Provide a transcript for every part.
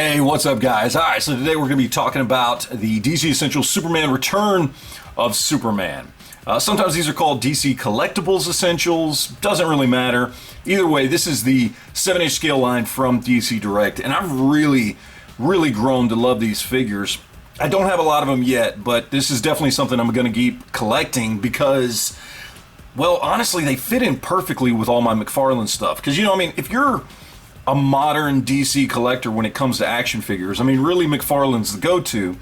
Hey, what's up, guys? All right, so today we're going to be talking about the DC Essentials Superman Return of Superman. Sometimes these are called DC Collectibles Essentials. Doesn't really matter. Either way, this is the 7-inch scale line from DC Direct, and I've really grown to love these figures. I don't have a lot of them yet, but this is definitely something I'm going to keep collecting because, well, honestly, they fit in perfectly with all my McFarlane stuff. Because, if you're a modern DC collector when it comes to action figures, really McFarlane's the go-to.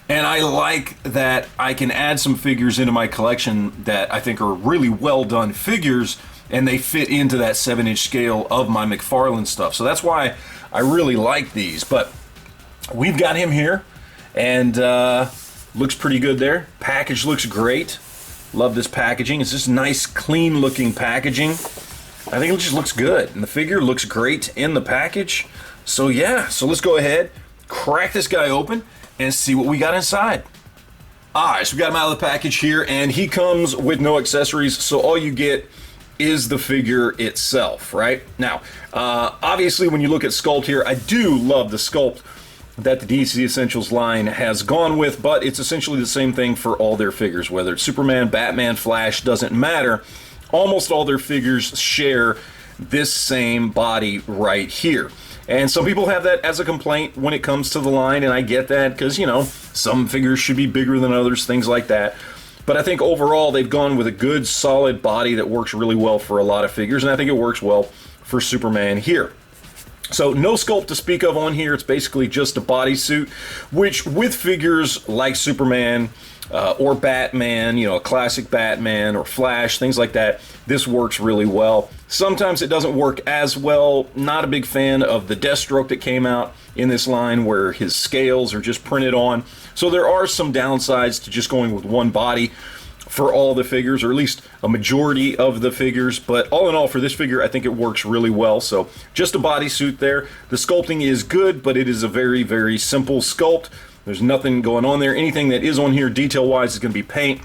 And I like that I can add some figures into my collection that I think are really well done figures, and they fit into that 7-inch scale of my McFarlane stuff. So that's why I really like these. But we've got him here, and looks pretty good there. Package looks great. Love this packaging. It's just nice, clean looking packaging. I think it just looks good, and the figure looks great in the package. So yeah, so let's go ahead, crack this guy open, and see what we got inside. Alright, so we got him out of the package here, and he comes with no accessories, so all you get is the figure itself, right? Now, obviously when you look at sculpt here, I do love the sculpt that the DC Essentials line has gone with, but it's essentially the same thing for all their figures, whether it's Superman, Batman, Flash, doesn't matter. Almost all their figures share this same body right here. And some people have that as a complaint when it comes to the line, and I get that because, some figures should be bigger than others, things like that. But I think overall they've gone with a good, solid body that works really well for a lot of figures, and I think it works well for Superman here. So no sculpt to speak of on here. It's basically just a bodysuit, which with figures like Superman, or Batman, a classic Batman or Flash, things like that, this works really well. Sometimes it doesn't work as well. Not a big fan of the Deathstroke that came out in this line where his scales are just printed on. So there are some downsides to just going with one body for all the figures, or at least a majority of the figures. But all in all, for this figure, I think it works really well. So just a bodysuit there. The sculpting is good, but it is a very simple sculpt. There's nothing going on there. Anything that is on here detail-wise is going to be paint.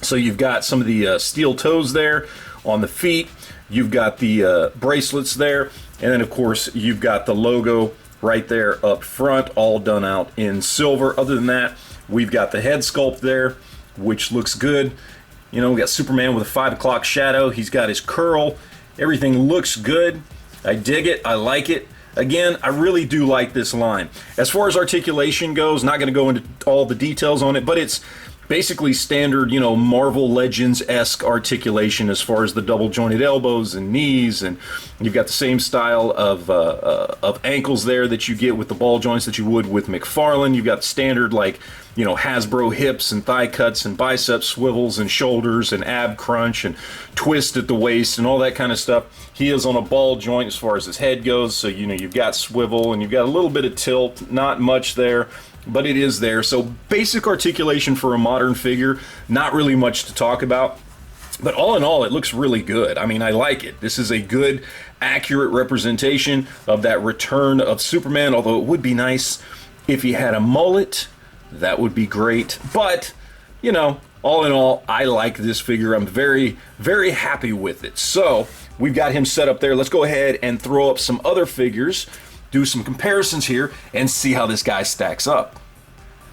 So you've got some of the steel toes there on the feet. You've got the bracelets there. And then, of course, you've got the logo right there up front, all done out in silver. Other than that, we've got the head sculpt there, which looks good. We got Superman with a 5 o'clock shadow. He's got his curl. Everything looks good. I dig it. I like it. Again, I really do like this line. As far as articulation goes, not going to go into all the details on it, but it's basically standard, Marvel Legends-esque articulation as far as the double jointed elbows and knees, and you've got the same style of ankles there that you get with the ball joints that you would with McFarlane. You've got standard, like, Hasbro hips and thigh cuts and bicep swivels and shoulders and ab crunch and twist at the waist and all that kind of stuff. He is on a ball joint as far as his head goes, so you've got swivel and you've got a little bit of tilt, not much there, but it is there. So basic articulation for a modern figure, not really much to talk about. But all in all, it looks really good. I like it. This is a good, accurate representation of that return of Superman, although it would be nice if he had a mullet. That would be great. But, all in all, I like this figure. I'm very happy with it. So we've got him set up there. Let's go ahead and throw up some other figures, do some comparisons here, and see how this guy stacks up.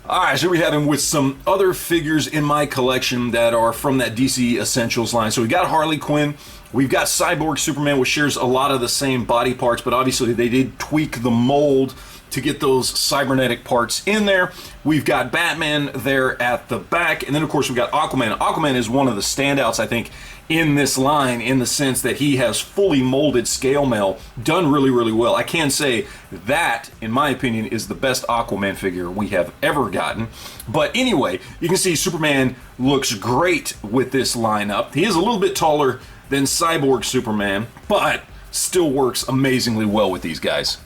Alright, so we have him with some other figures in my collection that are from that DC Essentials line. So we got Harley Quinn, we've got Cyborg Superman, which shares a lot of the same body parts, but obviously they did tweak the mold to get those cybernetic parts in there. We've got Batman there at the back, and then of course we've got Aquaman. Aquaman is one of the standouts, I think, in this line, in the sense that he has fully molded scale mail done really well. I can say that, in my opinion, is the best Aquaman figure we have ever gotten. But anyway, you can see Superman looks great with this lineup. He is a little bit taller than Cyborg Superman, but still works amazingly well with these guys.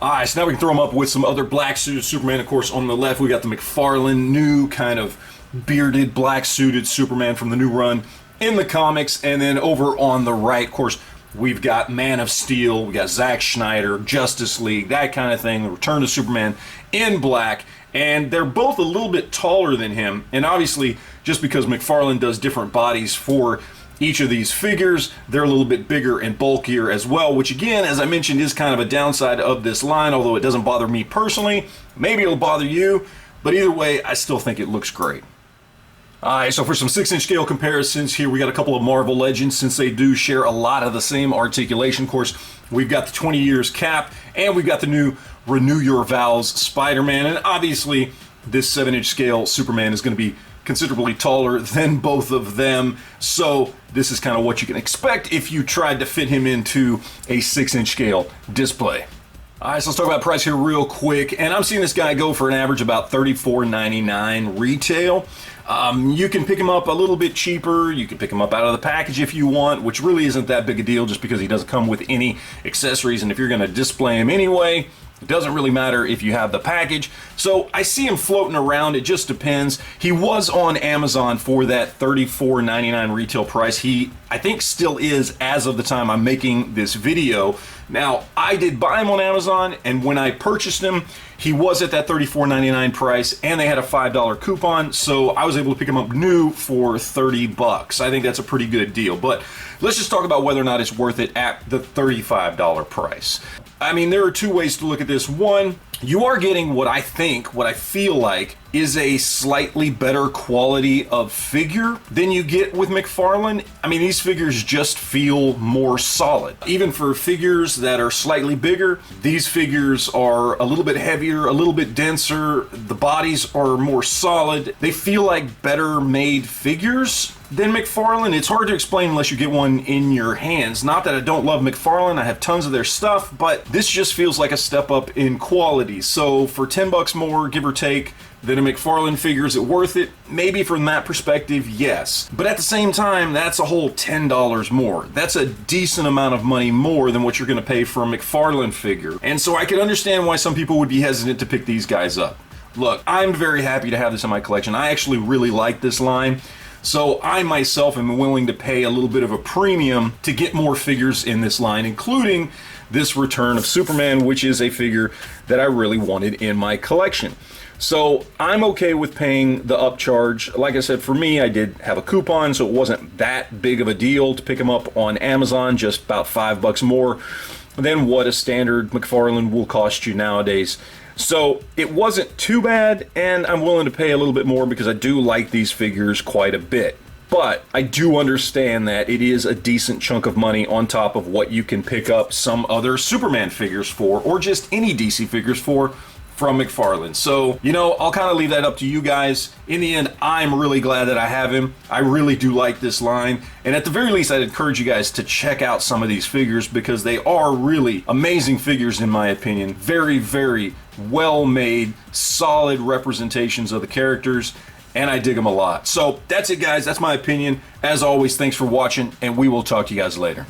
Alright, so now we can throw him up with some other black suited Superman. Of course, on the left we got the McFarlane new kind of bearded black suited Superman from the new run in the comics. And then over on the right, of course, we've got Man of Steel, we got Zack Snyder, Justice League, that kind of thing. The Return of Superman in black. And they're both a little bit taller than him. And obviously, just because McFarlane does different bodies for each of these figures. They're a little bit bigger and bulkier as well, which again, as I mentioned, is kind of a downside of this line, although it doesn't bother me personally. Maybe it'll bother you, but either way, I still think it looks great. Alright, so for some 6-inch scale comparisons here, we got a couple of Marvel Legends, since they do share a lot of the same articulation. Of course, we've got the 20 years Cap, and we've got the new Renew Your Vows Spider-Man, and obviously this 7-inch scale Superman is going to be considerably taller than both of them, so this is kind of what you can expect if you tried to fit him into a 6-inch scale display. Alright, so let's talk about price here real quick, and I'm seeing this guy go for an average about $34.99 retail. You can pick him up a little bit cheaper. You can pick him up out of the package if you want, which really isn't that big a deal just because he doesn't come with any accessories, and if you're going to display him anyway, it doesn't really matter if you have the package. So I see him floating around. It just depends. He was on Amazon for that $34.99 retail price. He, I think, still is as of the time I'm making this video. Now, I did buy him on Amazon, and when I purchased him, he was at that $34.99 price, and they had a $5 coupon, so I was able to pick him up new for $30. I think that's a pretty good deal, but let's just talk about whether or not it's worth it at the $35 price. I mean, there are two ways to look at this. One, you are getting what I feel like is a slightly better quality of figure than you get with McFarlane. I mean, these figures just feel more solid. Even for figures that are slightly bigger, these figures are a little bit heavier, a little bit denser. The bodies are more solid. They feel like better made figures than McFarlane. It's hard to explain unless you get one in your hands. Not that I don't love McFarlane, I have tons of their stuff, but this just feels like a step up in quality. So for 10 bucks more, give or take, than a McFarlane figure, is it worth it? Maybe from that perspective, yes. But at the same time, that's a whole $10 more. That's a decent amount of money more than what you're gonna pay for a McFarlane figure. And so I can understand why some people would be hesitant to pick these guys up. Look, I'm very happy to have this in my collection. I actually really like this line. So I myself am willing to pay a little bit of a premium to get more figures in this line, including this Return of Superman, which is a figure that I really wanted in my collection. So I'm okay with paying the upcharge. Like I said, for me, I did have a coupon, so it wasn't that big of a deal to pick them up on Amazon, just about $5 more than what a standard McFarlane will cost you nowadays. So it wasn't too bad, and I'm willing to pay a little bit more because I do like these figures quite a bit. But I do understand that it is a decent chunk of money on top of what you can pick up some other Superman figures for, or just any DC figures for, from McFarlane. So, you know, I'll kind of leave that up to you guys. In the end, I'm really glad that I have him. I really do like this line. And at the very least, I'd encourage you guys to check out some of these figures because they are really amazing figures in my opinion. Very, very well made, solid representations of the characters, and I dig them a lot. So that's it, guys. That's my opinion. As always, thanks for watching, and we will talk to you guys later.